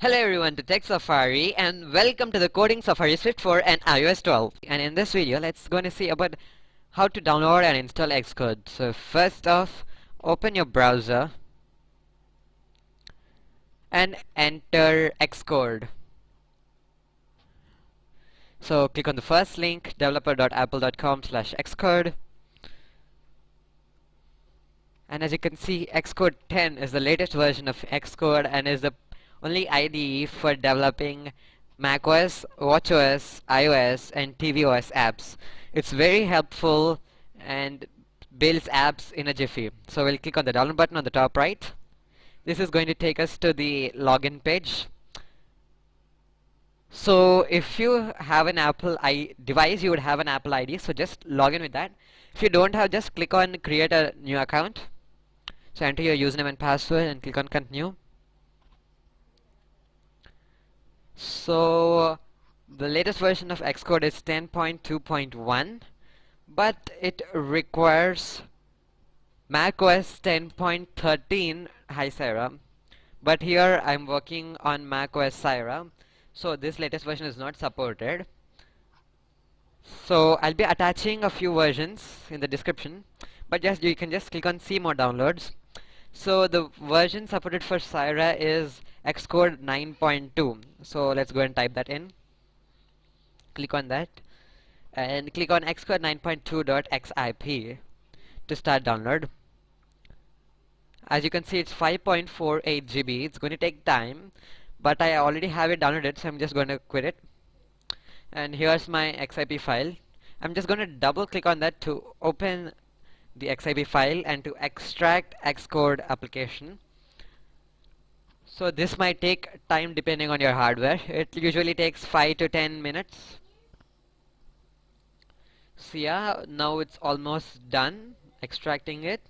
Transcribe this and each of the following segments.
Hello everyone to Tech Safari and welcome to the Coding Safari Swift for an iOS 12. And in this video, let's going to see about how to download and install Xcode. So first off, open your browser and enter Xcode. So click on the first link, developer.apple.com/Xcode. And as you can see, Xcode 10 is the latest version of Xcode and is the only IDE for developing macOS, watchOS, iOS, and tvOS apps. It's very helpful and builds apps in a jiffy. So we'll click on the download button on the top right. This is going to take us to the login page. So if you have an Apple device, you would have an Apple ID. So just log in with that. If you don't have, just click on create a new account. So enter your username and password and click on continue. So the latest version of Xcode is 10.2.1, but it requires macOS 10.13. Hi Siera. But here I'm working on macOS Siera, so this latest version is not supported. So I'll be attaching a few versions in the description, but you can just click on see more downloads. So the version supported for Siera is Xcode 9.2. So let's go and type that in. Click on that and click on Xcode 9.2.xip to start download. As you can see, it's 5.48 GB. It's going to take time, but I already have it downloaded, so I'm just going to quit it. And here's my XIP file. I'm just going to double click on that to open the XIP file and to extract Xcode application. So this might take time depending on your hardware. It usually takes 5 to 10 minutes. So yeah, now it's almost done extracting it.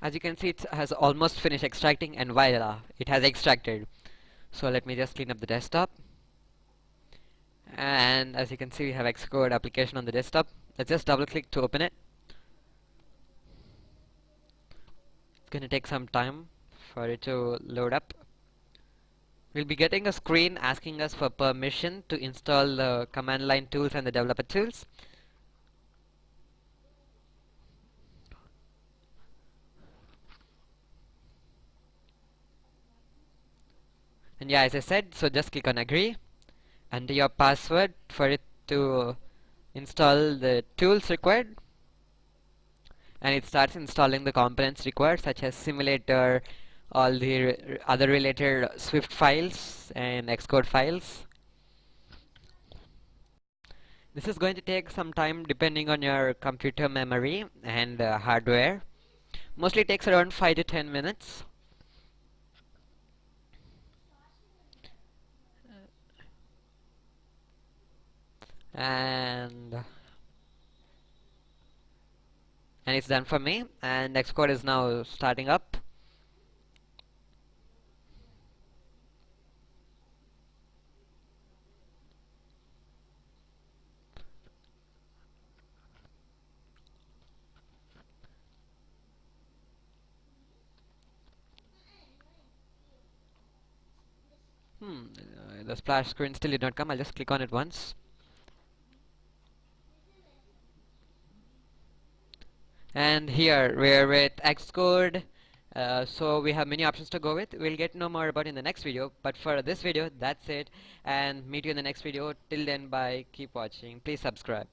As you can see, it has almost finished extracting, and voila, it has extracted. So let me just clean up the desktop. And as you can see, we have Xcode application on the desktop. Let's just double click to open it. It's going to take some time for it to load up. We'll be getting a screen asking us for permission to install the command line tools and the developer tools. And yeah, as I said, so just click on agree, enter your password for it to install the tools required, and it starts installing the components required, such as simulator, all the other related Swift files and Xcode files. This is going to take some time depending on your computer memory and hardware. Mostly takes around 5 to 10 minutes. And it's done for me, and Xcode is now starting up. The splash screen still did not come. I'll just click on it once. And here we're with Xcode. So we have many options to go with. We'll get to know more about in the next video. But for this video, that's it. And meet you in the next video. Till then, bye. Keep watching. Please subscribe.